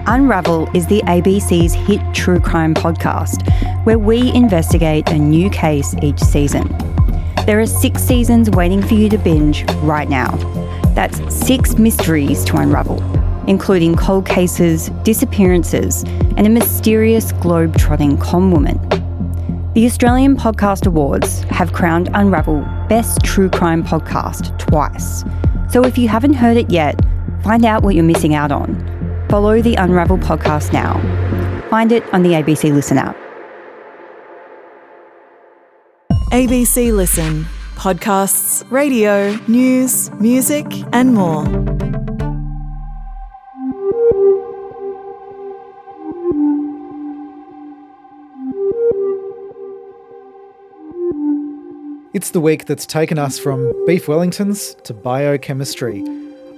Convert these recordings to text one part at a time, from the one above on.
Unravel is the ABC's hit true crime podcast, where we investigate a new case each season. There are 6 seasons waiting for you to binge right now. That's 6 mysteries to unravel, including cold cases, disappearances, and a mysterious globe-trotting con woman. The Australian Podcast Awards have crowned Unravel Best True Crime Podcast twice. So if you haven't heard it yet, find out what you're missing out on. Follow the Unravel podcast now. Find it on the ABC Listen app. ABC Listen. Podcasts, radio, news, music, and more. It's the week that's taken us from beef Wellingtons to biochemistry.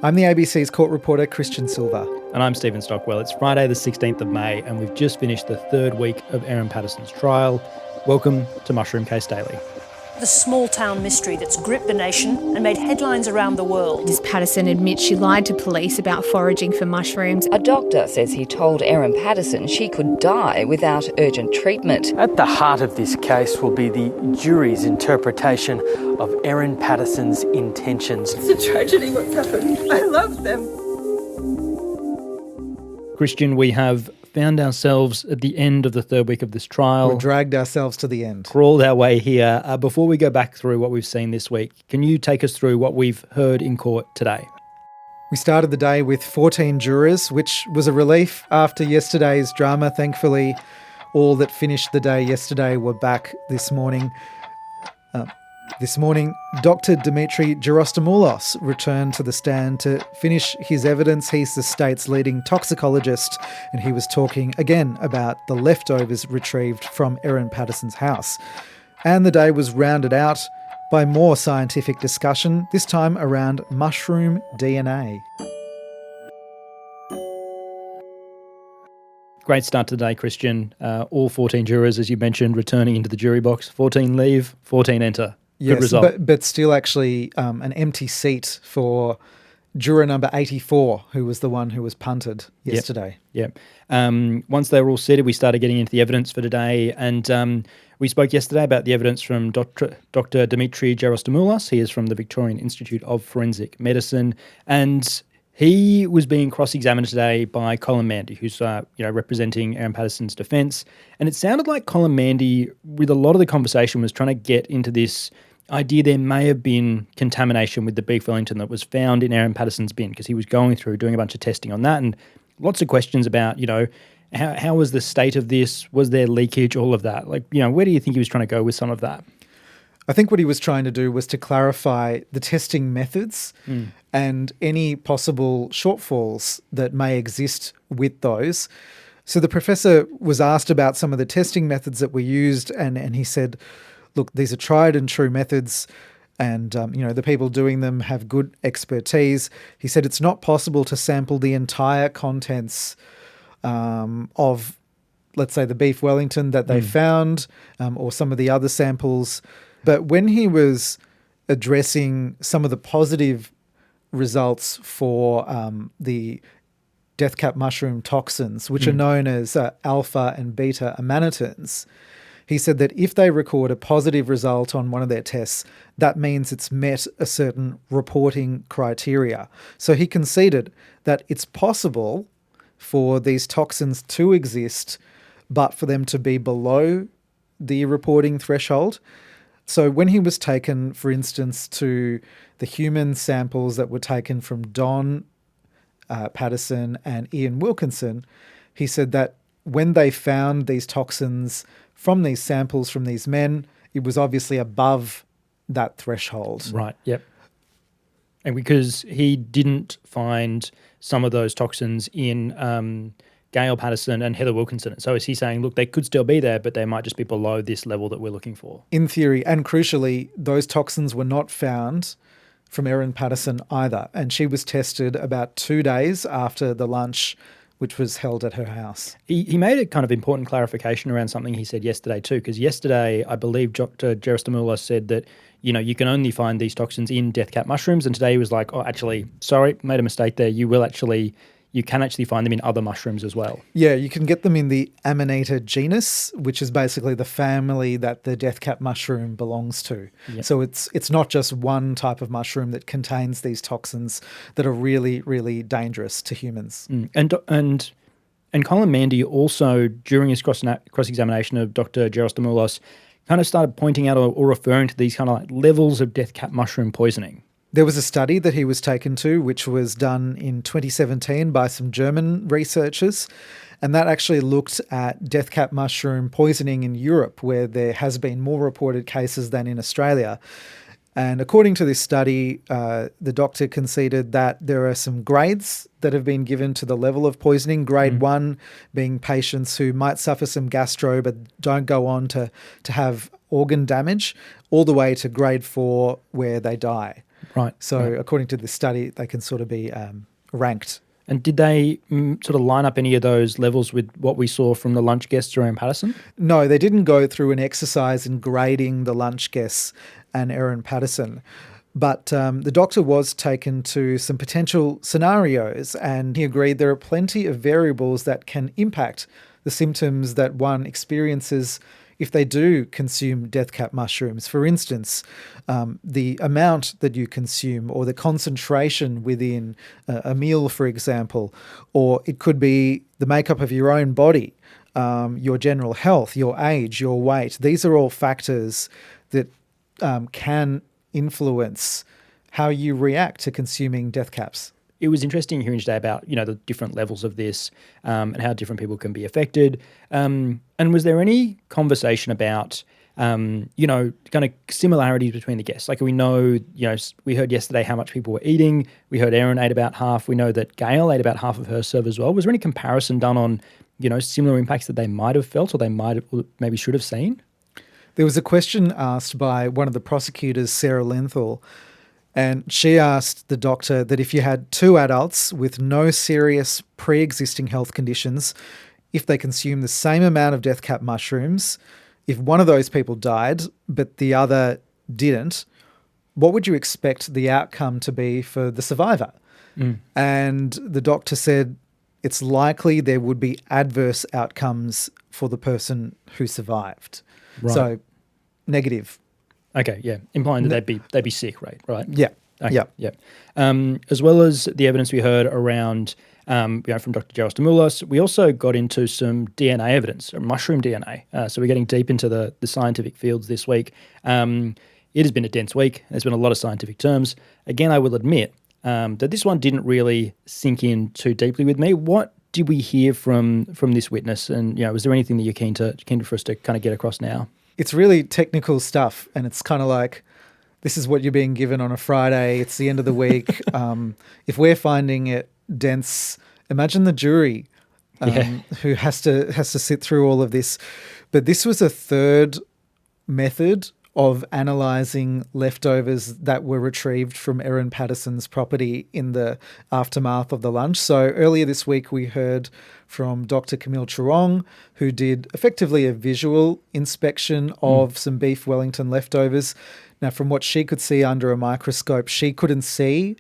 I'm the ABC's court reporter, Kristian Silva. And I'm Stephen Stockwell. It's Friday the 16th of May and we've just finished the 3rd week of Erin Patterson's trial. Welcome to Mushroom Case Daily. The small-town mystery that's gripped the nation and made headlines around the world. Ms. Patterson admits she lied to police about foraging for mushrooms. A doctor says he told Erin Patterson she could die without urgent treatment. At the heart of this case will be the jury's interpretation of Erin Patterson's intentions. It's a tragedy what's happened. I love them. Kristian, we have found ourselves at the end of the 3rd week of this trial. We dragged ourselves to the end. Crawled our way here. Before we go back through what we've seen this week, can you take us through what we've heard in court today? We started the day with 14 jurors, which was a relief after yesterday's drama. Thankfully, all that finished the day yesterday were back this morning. Dr. Dimitri Gerostomoulos returned to the stand to finish his evidence. He's the state's leading toxicologist, and he was talking again about the leftovers retrieved from Erin Patterson's house. And the day was rounded out by more scientific discussion, this time around mushroom DNA. Great start to the day, Kristian. All 14 jurors, as you mentioned, returning into the jury box. 14 leave, 14 enter. Good Yes, result. but still actually an empty seat for juror number 84, who was the one who was punted yesterday. Yep. Once they were all seated, we started getting into the evidence for today, and we spoke yesterday about the evidence from Dr. Dimitri Gerostomoulos. He is from the Victorian Institute of Forensic Medicine, and he was being cross-examined today by Colin Mandy, who's representing Erin Patterson's defence. And it sounded like Colin Mandy, with a lot of the conversation, was trying to get into this idea there may have been contamination with the beef Wellington that was found in Erin Patterson's bin, because he was going through doing a bunch of testing on that, and lots of questions about, how was the state of this? Was there leakage? All of that. Where do you think he was trying to go with some of that? I think what he was trying to do was to clarify the testing methods and any possible shortfalls that may exist with those. So the professor was asked about some of the testing methods that were used, and he said, look, these are tried and true methods, and the people doing them have good expertise. He said it's not possible to sample the entire contents of, let's say, the beef Wellington that they found, or some of the other samples. But when he was addressing some of the positive results for the death cap mushroom toxins, which are known as alpha and beta ammanitins, he said that if they record a positive result on one of their tests, that means it's met a certain reporting criteria. So he conceded that it's possible for these toxins to exist, but for them to be below the reporting threshold. So when he was taken, for instance, to the human samples that were taken from Don Patterson and Ian Wilkinson, he said that when they found these toxins from these samples from these men, it was obviously above that threshold. Right, yep. And because he didn't find some of those toxins in Gail Patterson and Heather Wilkinson. So is he saying, look, they could still be there, but they might just be below this level that we're looking for? In theory, and crucially, those toxins were not found from Erin Patterson either. And she was tested about 2 days after the lunch which was held at her house. He made a kind of important clarification around something he said yesterday too, because yesterday I believe Dr. Gerostomoulos said that, you can only find these toxins in death cap mushrooms, and today he was like, oh, actually, sorry, made a mistake there. You will actually, you can actually find them in other mushrooms as well. Yeah, you can get them in the Amanita genus, which is basically the family that the death cap mushroom belongs to. Yep. So it's not just one type of mushroom that contains these toxins that are really, really dangerous to humans. And Colin Mandy also, during his cross-examination of Dr. Gerostomoulos, kind of started pointing out or referring to these kind of like levels of death cap mushroom poisoning. There was a study that he was taken to, which was done in 2017 by some German researchers, and that actually looked at death cap mushroom poisoning in Europe, where there has been more reported cases than in Australia. And according to this study, the doctor conceded that there are some grades that have been given to the level of poisoning. Grade 1 being patients who might suffer some gastro but don't go on to have organ damage, all the way to grade 4 where they die. Right. So according to this study, they can sort of be ranked. And did they sort of line up any of those levels with what we saw from the lunch guests around Patterson? No, they didn't go through an exercise in grading the lunch guests and Erin Patterson. But the doctor was taken to some potential scenarios, and he agreed there are plenty of variables that can impact the symptoms that one experiences if they do consume death cap mushrooms. For instance, the amount that you consume or the concentration within a meal, for example, or it could be the makeup of your own body, your general health, your age, your weight. These are all factors that can influence how you react to consuming death caps. It was interesting hearing today about, the different levels of this and how different people can be affected. And was there any conversation about, kind of similarities between the guests? Like we know, we heard yesterday how much people were eating. We heard Erin ate about half. We know that Gail ate about half of her serve as well. Was there any comparison done on, similar impacts that they might have felt or they might have, or maybe should have seen? There was a question asked by one of the prosecutors, Sarah Lenthal, and she asked the doctor that if you had two adults with no serious pre-existing health conditions, if they consumed the same amount of death cap mushrooms, if one of those people died but the other didn't, what would you expect the outcome to be for the survivor? And the doctor said it's likely there would be adverse outcomes for the person who survived. Right. So negative. Okay, yeah, implying that they'd be sick, right? Yeah, okay, yeah. As well as the evidence we heard around, from Dr. Gerostomoulos, we also got into some DNA evidence, mushroom DNA. So we're getting deep into the scientific fields this week. It has been a dense week. There's been a lot of scientific terms. Again, I will admit that this one didn't really sink in too deeply with me. What did we hear from this witness? And was there anything that you're keen for us to kind of get across now? It's really technical stuff, and it's kind of like, this is what you're being given on a Friday. It's the end of the week. If we're finding it dense, imagine the jury who has to sit through all of this. But this was a third method of analysing leftovers that were retrieved from Erin Patterson's property in the aftermath of the lunch. So earlier this week, we heard from Dr. Camille Churong, who did effectively a visual inspection of some beef Wellington leftovers. Now, from what she could see under a microscope, she couldn't see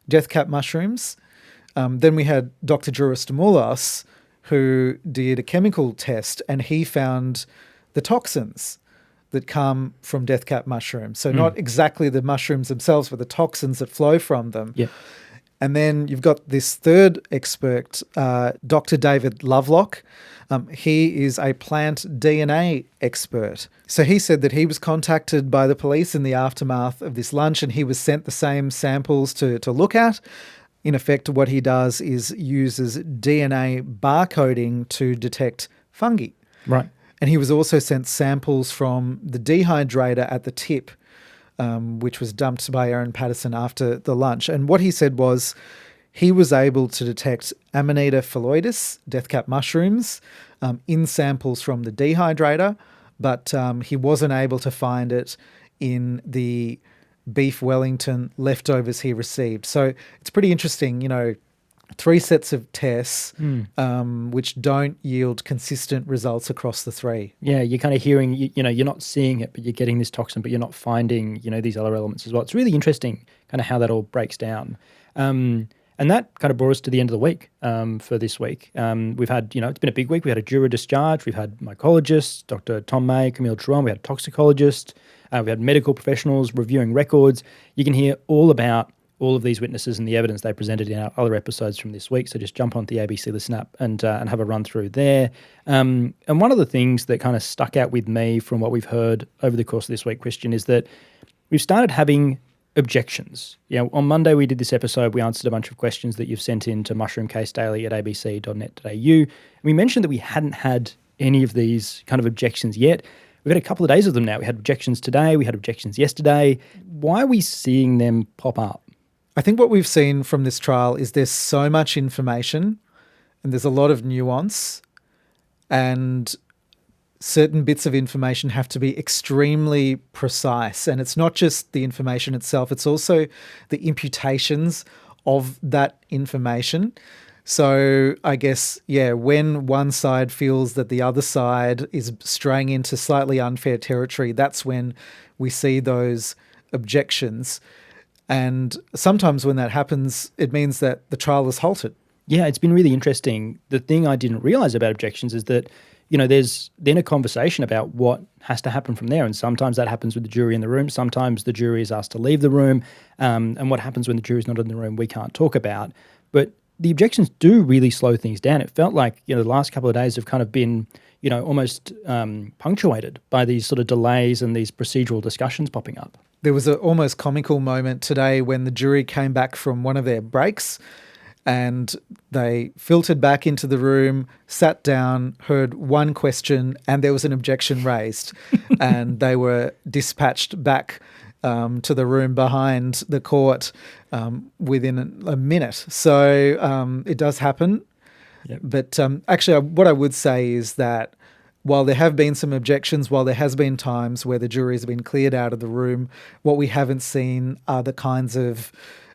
death cap mushrooms. Then we had Dr. Gerostomoulos, who did a chemical test, and he found the toxins that come from death cap mushrooms. So not exactly the mushrooms themselves, but the toxins that flow from them. Yeah. And then you've got this third expert, Dr. David Lovelock. He is a plant DNA expert. So he said that he was contacted by the police in the aftermath of this lunch, and he was sent the same samples to look at. In effect, what he does is uses DNA barcoding to detect fungi. Right. And he was also sent samples from the dehydrator at the tip, which was dumped by Erin Patterson after the lunch. And what he said was he was able to detect Amanita phalloides, death cap mushrooms, in samples from the dehydrator, but he wasn't able to find it in the beef Wellington leftovers he received. So it's pretty interesting, 3 sets of tests which don't yield consistent results across the 3. Yeah, you're kind of hearing, you're not seeing it, but you're getting this toxin, but you're not finding, these other elements as well. It's really interesting kind of how that all breaks down. And And that kind of brought us to the end of the week for this week. We've had, it's been a big week. We had a juror discharge. We've had mycologists, Dr. Tom May, Camille Truon. We had a toxicologist. We had medical professionals reviewing records. You can hear all about all of these witnesses and the evidence they presented in our other episodes from this week. So just jump onto the ABC Listen app and have a run through there. And one of the things that kind of stuck out with me from what we've heard over the course of this week, Kristian, is that we've started having objections. On Monday we did this episode. We answered a bunch of questions that you've sent in to mushroomcasedaily at abc.net.au. And we mentioned that we hadn't had any of these kind of objections yet. We've had a couple of days of them now. We had objections today. We had objections yesterday. Why are we seeing them pop up? I think what we've seen from this trial is there's so much information and there's a lot of nuance, and certain bits of information have to be extremely precise. And it's not just the information itself, it's also the imputations of that information. So I guess, when one side feels that the other side is straying into slightly unfair territory, that's when we see those objections. And sometimes when that happens, it means that the trial is halted. Yeah, it's been really interesting. The thing I didn't realise about objections is that there's then a conversation about what has to happen from there. And sometimes that happens with the jury in the room. Sometimes the jury is asked to leave the room. And what happens when the jury's not in the room, we can't talk about. But the objections do really slow things down. It felt like, the last couple of days have kind of been, almost punctuated by these sort of delays and these procedural discussions popping up. There was an almost comical moment today when the jury came back from one of their breaks and they filtered back into the room, sat down, heard one question, and there was an objection raised. And they were dispatched back to the room behind the court within a minute. So it does happen. Yep. But actually, what I would say is that while there have been some objections, while there has been times where the jury has been cleared out of the room, what we haven't seen are the kinds of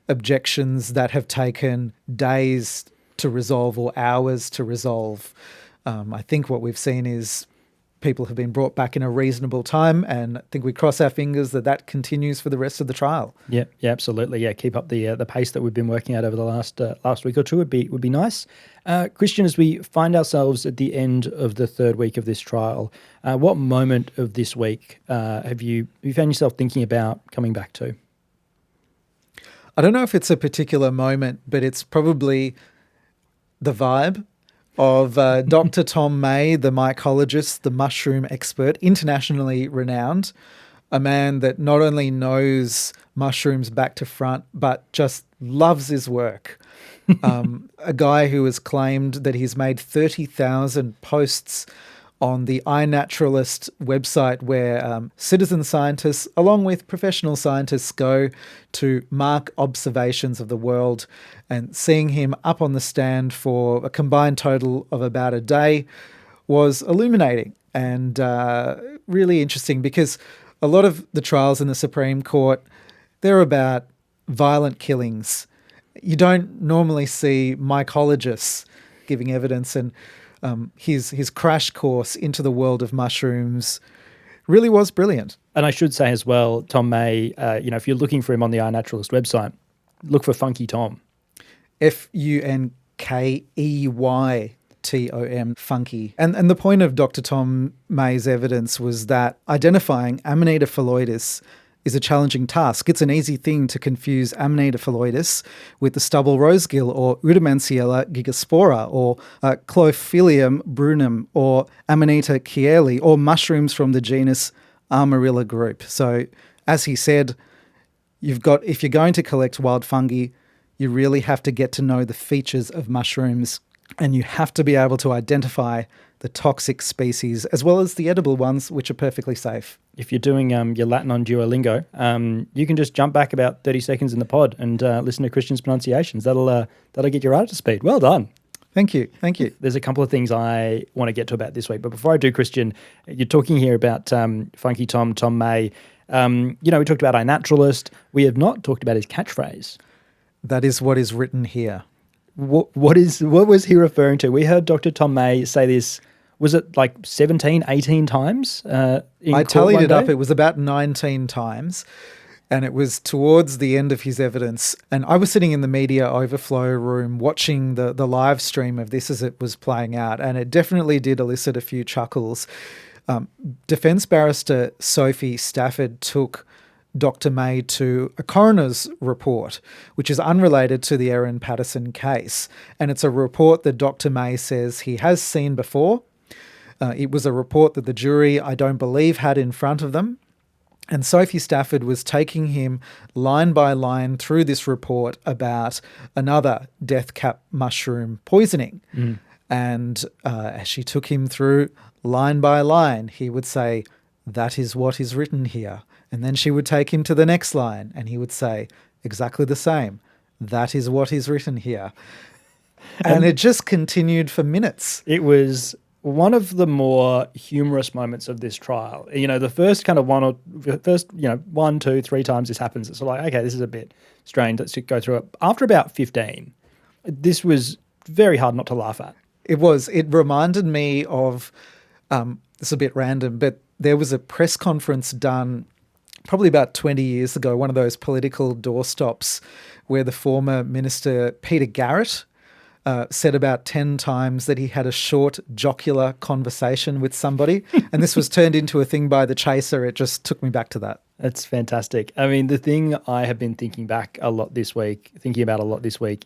objections that have taken days to resolve or hours to resolve. I think what we've seen is people have been brought back in a reasonable time, and I think we cross our fingers that continues for the rest of the trial. Yeah, absolutely. Yeah, keep up the pace that we've been working at over the last week or two would be nice. Kristian, as we find ourselves at the end of the third week of this trial, what moment of this week have you found yourself thinking about coming back to? I don't know if it's a particular moment, but it's probably the vibe of Dr. Tom May, the mycologist, the mushroom expert, internationally renowned, a man that not only knows mushrooms back to front, but just loves his work. A guy who has claimed that he's made 30,000 posts on the iNaturalist website where citizen scientists, along with professional scientists, go to mark observations of the world. And seeing him up on the stand for a combined total of about a day was illuminating and really interesting, because a lot of the trials in the Supreme Court, they're about violent killings. You don't normally see mycologists giving evidence, and his crash course into the world of mushrooms really was brilliant. And I should say as well, Tom May, if you're looking for him on the iNaturalist website, look for Funky Tom. Funkeytom, funky. And the point of Dr. Tom May's evidence was that identifying Amanita phalloides is a challenging task. It's an easy thing to confuse Amanita phalloides with the stubble rosegill or Udomanciella gigaspora or Clophilium brunum or Amanita kieli or mushrooms from the genus Amarilla group. So as he said, if you're going to collect wild fungi, you really have to get to know the features of mushrooms, and you have to be able to identify the toxic species as well as the edible ones, which are perfectly safe. If you're doing your Latin on Duolingo, you can just jump back about 30 seconds in the pod and listen to Kristian's pronunciations. That'll get you right up to speed. Well done. Thank you. There's a couple of things I want to get to about this week, but before I do, Kristian, you're talking here about Funky Tom May. We talked about iNaturalist. We have not talked about his catchphrase. That is what is written here. What was he referring to? We heard Dr. Tom May say this, was it like 17, 18 times? I tallied it up. It was about 19 times. And it was towards the end of his evidence. And I was sitting in the media overflow room watching the live stream of this as it was playing out. And it definitely did elicit a few chuckles. Defence barrister Sophie Stafford took Dr. May to a coroner's report, which is unrelated to the Erin Patterson case. And it's a report that Dr. May says he has seen before. It was a report that the jury, I don't believe, had in front of them. And Sophie Stafford was taking him line by line through this report about another death cap mushroom poisoning. And as she took him through line by line, he would say, "That is what is written here." And then she would take him to the next line and he would say exactly the same. "That is what is written here." And it just continued for minutes. It was one of the more humorous moments of this trial. The first kind of one, two, three times this happens, it's like, okay, this is a bit strange. Let's go through it. After about 15, this was very hard not to laugh at. It was. It reminded me of, it's a bit random, but there was a press conference done probably about 20 years ago, one of those political doorstops where the former minister, Peter Garrett, said about 10 times that he had a short jocular conversation with somebody. And this was turned into a thing by The Chaser. It just took me back to that. That's fantastic. I mean, the thing I have been thinking about a lot this week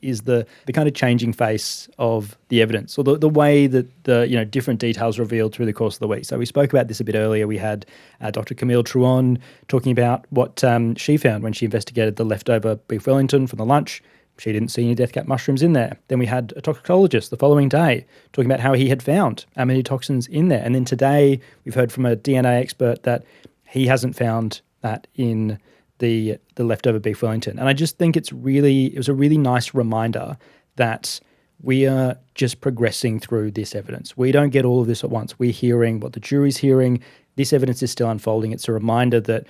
is the kind of changing face of the evidence, or the way that the different details revealed through the course of the week. So we spoke about this a bit earlier. We had Dr. Camille Truon talking about what she found when she investigated the leftover beef Wellington from the lunch. She didn't see any death cap mushrooms in there. Then we had a toxicologist the following day talking about how he had found aminotoxins in there. And then today we've heard from a DNA expert that he hasn't found that in the leftover beef Wellington. And I just think it was a really nice reminder that we are just progressing through this evidence. We don't get all of this at once. We're hearing what the jury's hearing. This evidence is still unfolding. It's a reminder that,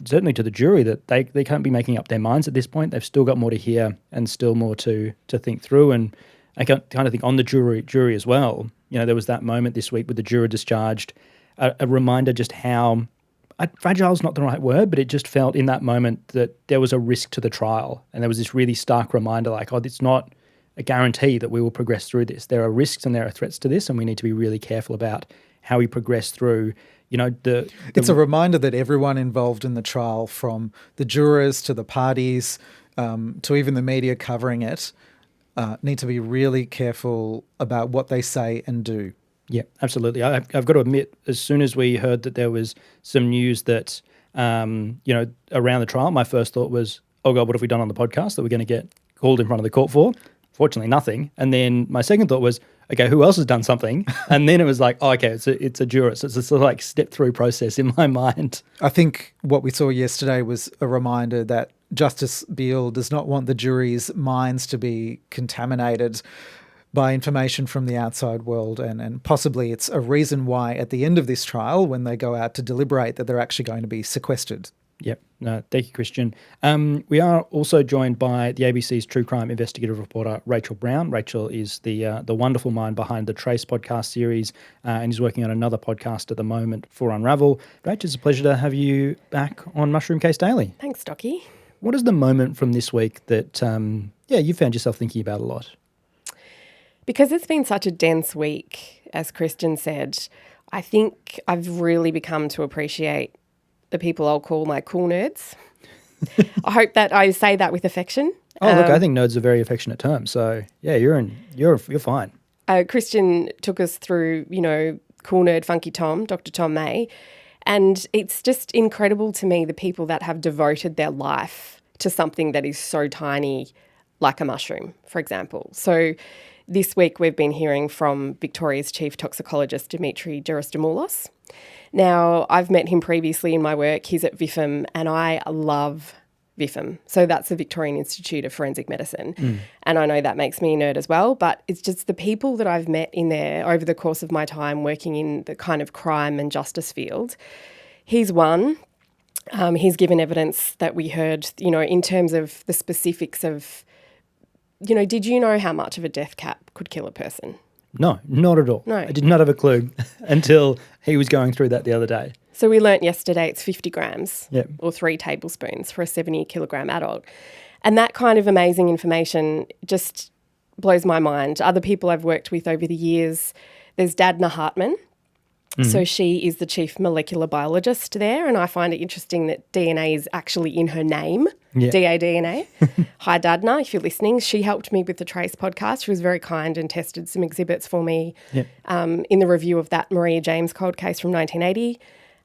certainly to the jury, that they can't be making up their minds at this point. They've still got more to hear and still more to think through. And I kind of think on the jury as well, there was that moment this week with the juror discharged, a reminder just how fragile is not the right word, but it just felt in that moment that there was a risk to the trial. And there was this really stark reminder like, it's not a guarantee that we will progress through this. There are risks and there are threats to this, and we need to be really careful about how we progress through, It's a reminder that everyone involved in the trial, from the jurors to the parties to even the media covering it, need to be really careful about what they say and do. Yeah, absolutely. I've got to admit, as soon as we heard that there was some news that, around the trial, my first thought was, oh God, what have we done on the podcast that we're going to get called in front of the court for? Fortunately, nothing. And then my second thought was, okay, who else has done something? And then it was like, oh, okay, it's a juror. So it's a sort of like step-through process in my mind. I think what we saw yesterday was a reminder that Justice Beale does not want the jury's minds to be contaminated by information from the outside world, and possibly it's a reason why at the end of this trial, when they go out to deliberate, that they're actually going to be sequestered. Yep. No, thank you, Kristian. We are also joined by the ABC's true crime investigative reporter, Rachael Brown. Rachael is the wonderful mind behind the Trace podcast series and is working on another podcast at the moment for Unravel. Rach, it's a pleasure to have you back on Mushroom Case Daily. Thanks, Stocky. What is the moment from this week that, you found yourself thinking about a lot? Because it's been such a dense week, as Kristian said, I think I've really become to appreciate the people I'll call my cool nerds. I hope that I say that with affection. Oh, look, I think nerd's a very affectionate term. So, yeah, you're fine. Kristian took us through, cool nerd Funky Tom, Dr. Tom May, and it's just incredible to me the people that have devoted their life to something that is so tiny, like a mushroom, for example. So this week we've been hearing from Victoria's chief toxicologist, Dimitri Gerastimoulos. Now, I've met him previously in my work. He's at VIFM, and I love VIFM. So that's the Victorian Institute of Forensic Medicine. And I know that makes me a nerd as well, but it's just the people that I've met in there over the course of my time working in the kind of crime and justice field. He's one. He's given evidence that we heard, in terms of the specifics of, did you know how much of a death cap could kill a person? No, not at all. No. I did not have a clue until he was going through that the other day. So we learnt yesterday it's 50 grams Yep. or 3 tablespoons for a 70 kilogram adult. And that kind of amazing information just blows my mind. Other people I've worked with over the years, there's Dadna Hartman. So she is the chief molecular biologist there, and I find it interesting that DNA is actually in her name, DADNA. Hi, Dadna, if you're listening. She helped me with the Trace podcast. She was very kind and tested some exhibits for me in the review of that Maria James cold case from 1980.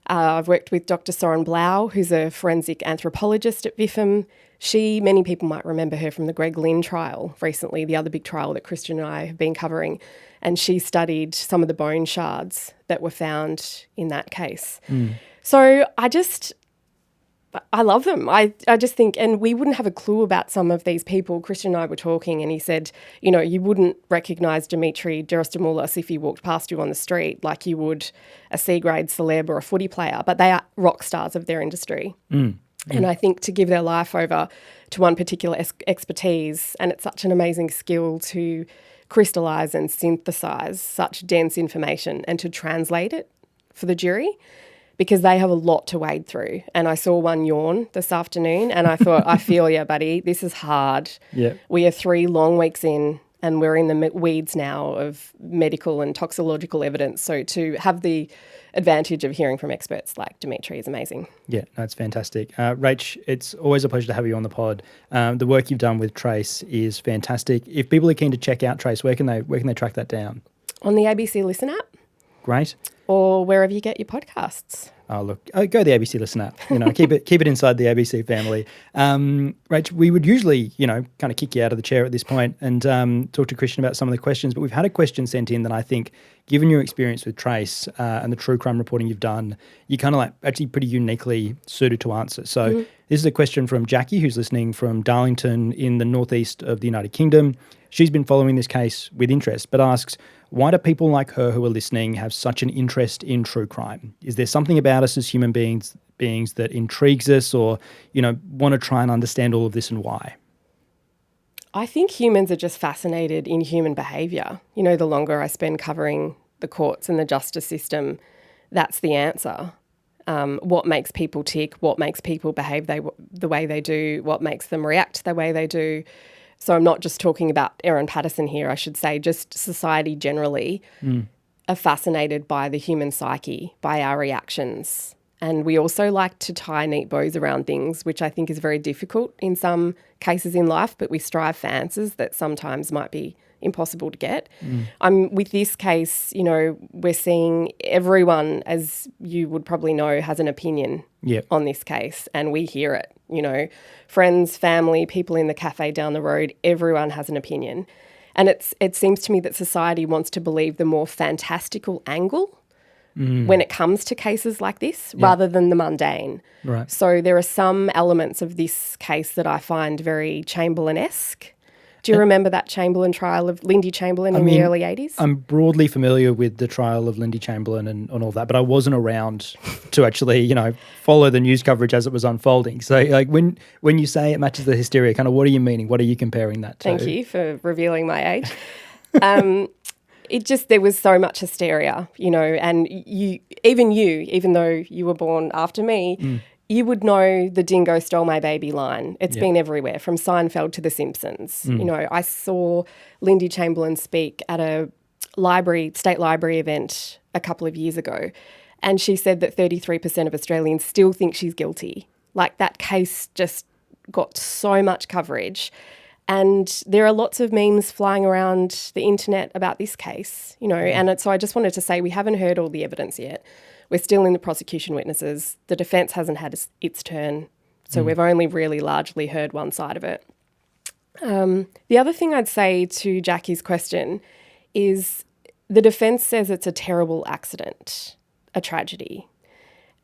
I've worked with Dr. Soren Blau, who's a forensic anthropologist at VIFM. Many people might remember her from the Greg Lynn trial recently, the other big trial that Kristian and I have been covering. And she studied some of the bone shards that were found in that case. So I love them. I just think, and we wouldn't have a clue about some of these people. Kristian and I were talking and he said, you know, you wouldn't recognise Dimitri Gerastimoulos if he walked past you on the street like you would a C-grade celeb or a footy player, but they are rock stars of their industry. And I think to give their life over to one particular expertise, and it's such an amazing skill to crystallise and synthesise such dense information and to translate it for the jury, because they have a lot to wade through. And I saw one yawn this afternoon and I thought, I feel you, buddy. This is hard. Yeah. We are 3 long weeks in and we're in the weeds now of medical and toxicological evidence. So to have the advantage of hearing from experts like Dimitri is amazing. Yeah, that's fantastic. Rach, it's always a pleasure to have you on the pod. The work you've done with Trace is fantastic. If people are keen to check out Trace, where can they track that down? On the ABC Listen app. Great. Or wherever you get your podcasts. Oh, look, go the ABC Listen app. You know, keep it inside the ABC family. Rach, we would usually, you know, kind of kick you out of the chair at this point and talk to Kristian about some of the questions. But we've had a question sent in that I think, given your experience with Trace and the true crime reporting you've done, you're kind of like actually pretty uniquely suited to answer. So this is a question from Jackie, who's listening from Darlington in the northeast of the United Kingdom. She's been following this case with interest, but asks, why do people like her who are listening have such an interest in true crime? Is there something about us as human beings that intrigues us, or, you know, want to try and understand all of this, and why? I think humans are just fascinated in human behaviour. You know, the longer I spend covering the courts and the justice system, that's the answer. What makes people tick, what makes people behave the way they do, what makes them react the way they do. So I'm not just talking about Erin Patterson here, I should say, just society generally are fascinated by the human psyche, by our reactions. And we also like to tie neat bows around things, which I think is very difficult in some cases in life, but we strive for answers that sometimes might be impossible to get. With this case, you know, we're seeing everyone, as you would probably know, has an opinion on this case, and we hear it. You know, friends, family, people in the cafe down the road, everyone has an opinion. And it seems to me that society wants to believe the more fantastical angle when it comes to cases like this, rather than the mundane. Right. So there are some elements of this case that I find very Chamberlain-esque. Do you remember that Chamberlain trial of Lindy Chamberlain in the early 80s? I'm broadly familiar with the trial of Lindy Chamberlain and all that, but I wasn't around to actually, you know, follow the news coverage as it was unfolding. So, like, when you say it matches the hysteria, kind of what are you meaning? What are you comparing that to? Thank you for revealing my age. There was so much hysteria, you know, and even though you were born after me, you would know the dingo stole my baby line. It's been everywhere, from Seinfeld to The Simpsons. You know, I saw Lindy Chamberlain speak at a state library event a couple of years ago, and she said that 33% of Australians still think she's guilty. Like, that case just got so much coverage. And there are lots of memes flying around the internet about this case, you know, and so I just wanted to say we haven't heard all the evidence yet. We're still in the prosecution witnesses. The defence hasn't had its turn, so we've only really largely heard one side of it. The other thing I'd say to Jackie's question is the defence says it's a terrible accident, a tragedy.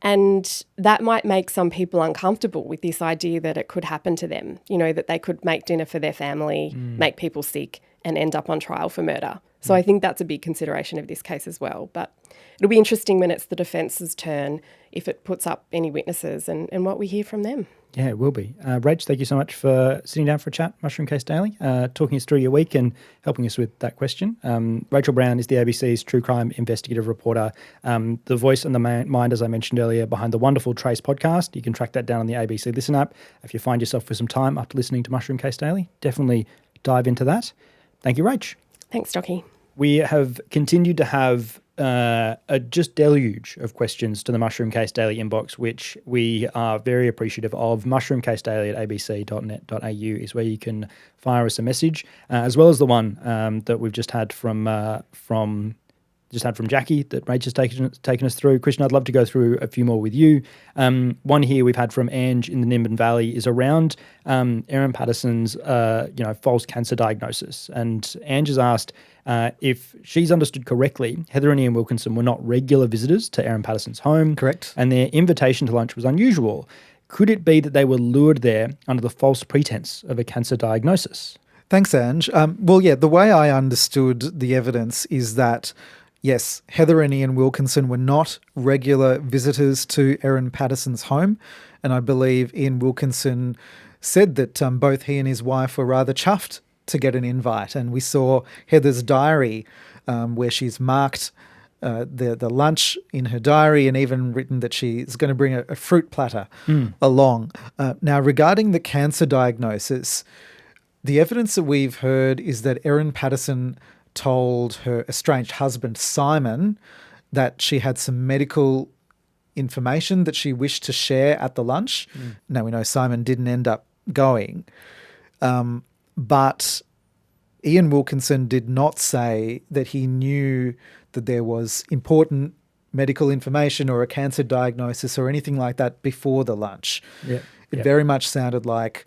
And that might make some people uncomfortable with this idea that it could happen to them, you know, that they could make dinner for their family, make people sick, and end up on trial for murder. So I think that's a big consideration of this case as well. But it'll be interesting when it's the defence's turn, if it puts up any witnesses and what we hear from them. Yeah, it will be. Rach, thank you so much for sitting down for a chat, Mushroom Case Daily, talking us through your week and helping us with that question. Rachael Brown is the ABC's true crime investigative reporter, the voice and the mind, as I mentioned earlier, behind the wonderful Trace podcast. You can track that down on the ABC Listen app. If you find yourself for some time after listening to Mushroom Case Daily, definitely dive into that. Thank you, Rach. Thanks, Stocky. We have continued to have a just deluge of questions to the Mushroom Case Daily inbox, which we are very appreciative of. mushroomcasedaily@abc.net.au is where you can fire us a message, as well as the one that we've just had from Jackie that Rach has taken us through. Kristian, I'd love to go through a few more with you. One here we've had from Ange in the Nimbin Valley is around Erin Patterson's false cancer diagnosis. And Ange has asked if she's understood correctly, Heather and Ian Wilkinson were not regular visitors to Erin Patterson's home. Correct. And their invitation to lunch was unusual. Could it be that they were lured there under the false pretense of a cancer diagnosis? Thanks, Ange. The way I understood the evidence is that yes, Heather and Ian Wilkinson were not regular visitors to Erin Patterson's home, and I believe Ian Wilkinson said that both he and his wife were rather chuffed to get an invite, and we saw Heather's diary where she's marked the lunch in her diary and even written that she's going to bring a fruit platter along. Now, regarding the cancer diagnosis, the evidence that we've heard is that Erin Patterson told her estranged husband, Simon, that she had some medical information that she wished to share at the lunch. Now, we know Simon didn't end up going. But Ian Wilkinson did not say that he knew that there was important medical information or a cancer diagnosis or anything like that before the lunch. It very much sounded like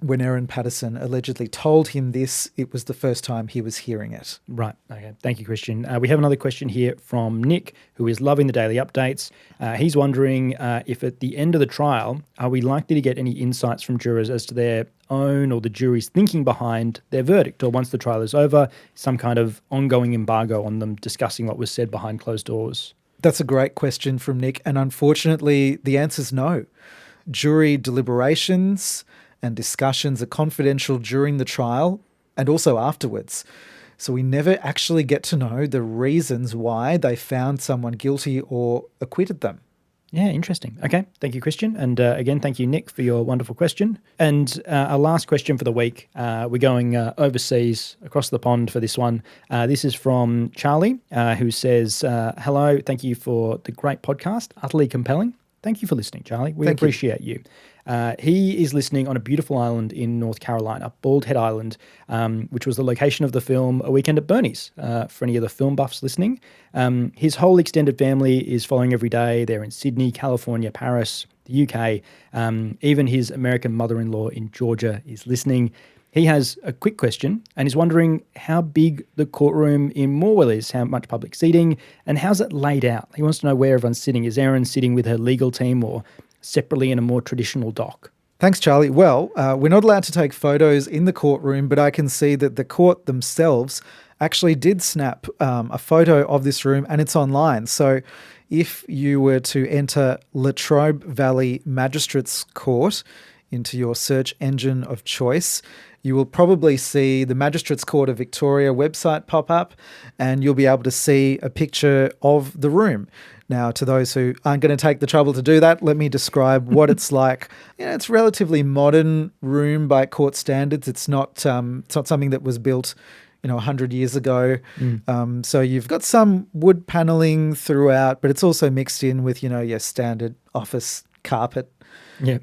when Erin Patterson allegedly told him this, it was the first time he was hearing it. Right. Okay. Thank you, Kristian. We have another question here from Nick, who is loving the daily updates. He's wondering if at the end of the trial, are we likely to get any insights from jurors as to their own or the jury's thinking behind their verdict, or once the trial is over, some kind of ongoing embargo on them discussing what was said behind closed doors? That's a great question from Nick, and unfortunately, the answer's no. Jury deliberations and discussions are confidential during the trial and also afterwards. So we never actually get to know the reasons why they found someone guilty or acquitted them. Yeah, interesting. Okay, thank you, Kristian. And again, thank you, Nick, for your wonderful question. And our last question for the week, we're going overseas, across the pond for this one. This is from Charlie, who says, hello, thank you for the great podcast, utterly compelling. Thank you for listening, Charlie. We appreciate you. He is listening on a beautiful island in North Carolina, Bald Head Island, which was the location of the film A Weekend at Bernie's, for any of the film buffs listening. His whole extended family is following every day. They're in Sydney, California, Paris, the UK. Even his American mother-in-law in Georgia is listening. He has a quick question and is wondering how big the courtroom in Morwell is, how much public seating, and how's it laid out. He wants to know where everyone's sitting. Is Erin sitting with her legal team or separately in a more traditional dock? Thanks, Charlie. Well, we're not allowed to take photos in the courtroom, but I can see that the court themselves actually did snap a photo of this room, and it's online. So if you were to enter Latrobe Valley Magistrates Court into your search engine of choice, you will probably see the Magistrates Court of Victoria website pop up, and you'll be able to see a picture of the room. Now, to those who aren't going to take the trouble to do that, let me describe what it's like. It's a relatively modern room by court standards. It's not something that was built 100 years ago. So you've got some wood paneling throughout, but it's also mixed in with, your standard office carpet.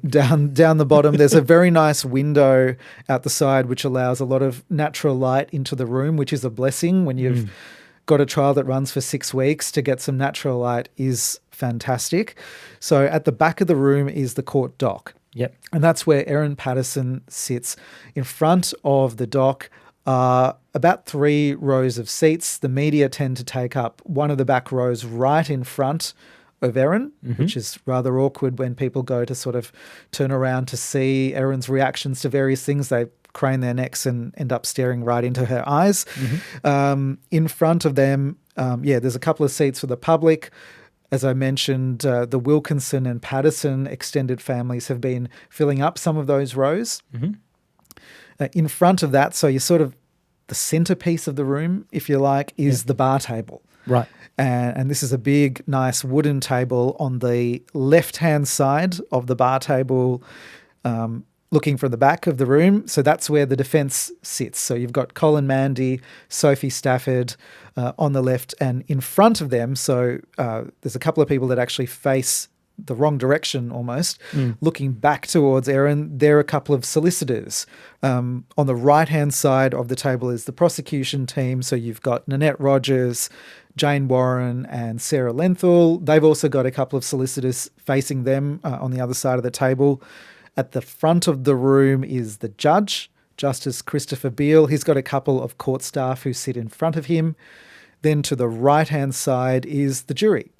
Down the bottom. There's a very nice window out the side which allows a lot of natural light into the room, which is a blessing when you've got a trial that runs for 6 weeks. To get some natural light is fantastic. So at the back of the room is the court dock. And that's where Erin Patterson sits. In front of the dock are about 3 rows of seats. The media tend to take up one of the back rows right in front of Erin, which is rather awkward when people go to sort of turn around to see Erin's reactions to various things. They crane their necks and end up staring right into her eyes. In front of them, there's a couple of seats for the public. As I mentioned, the Wilkinson and Patterson extended families have been filling up some of those rows. In front of that, so you're sort of the centerpiece of the room, if you like, is the bar table. Right. And this is a big, nice wooden table on the left-hand side of the bar table, looking from the back of the room. So that's where the defence sits. So you've got Colin Mandy, Sophie Stafford on the left, and in front of them, so there's a couple of people that actually face the wrong direction almost, looking back towards Erin. There are a couple of solicitors. On the right-hand side of the table is the prosecution team. So you've got Nanette Rogers, Jane Warren and Sarah Lenthal. They've also got a couple of solicitors facing them on the other side of the table. At the front of the room is the judge, Justice Christopher Beale. He's got a couple of court staff who sit in front of him. Then to the right-hand side is the jury.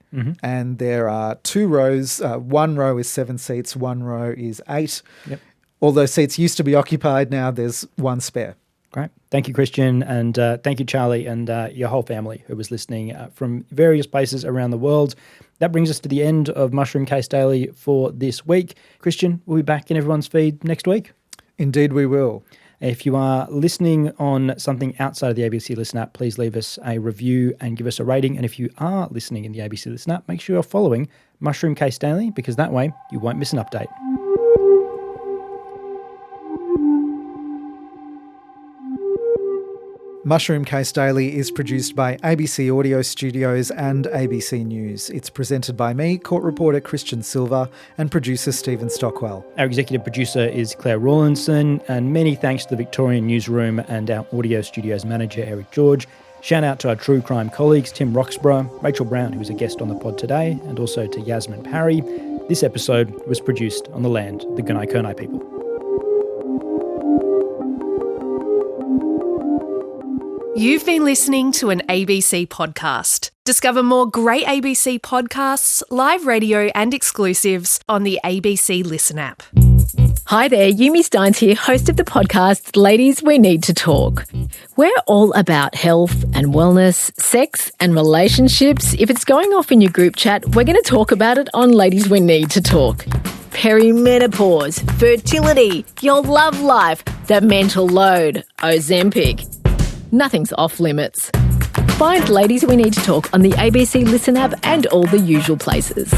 And there are 2 rows. One row is 7 seats, one row is 8. Yep. All those seats used to be occupied. Now there's one spare. Great. Thank you, Kristian, and thank you, Charlie, and your whole family who was listening from various places around the world. That brings us to the end of Mushroom Case Daily for this week. Kristian, we'll be back in everyone's feed next week. Indeed we will. If you are listening on something outside of the ABC Listen app, please leave us a review and give us a rating. And if you are listening in the ABC Listen app, make sure you're following Mushroom Case Daily, because that way you won't miss an update. Mushroom Case Daily is produced by ABC Audio Studios and ABC News. It's presented by me, court reporter Kristian Silva, and producer Stephen Stockwell. Our executive producer is Claire Rawlinson, and many thanks to the Victorian Newsroom and our Audio Studios manager, Eric George. Shout out to our true crime colleagues, Tim Roxburgh, Rachael Brown, who was a guest on the pod today, and also to Yasmin Parry. This episode was produced on the land of the Gunai-Kurnai people. You've been listening to an ABC podcast. Discover more great ABC podcasts, live radio and exclusives on the ABC Listen app. Hi there, Yumi Steins here, host of the podcast Ladies We Need to Talk. We're all about health and wellness, sex and relationships. If it's going off in your group chat, we're going to talk about it on Ladies We Need to Talk. Perimenopause, fertility, your love life, the mental load, Ozempic. Nothing's off limits. Find Ladies We Need to Talk on the ABC Listen app and all the usual places.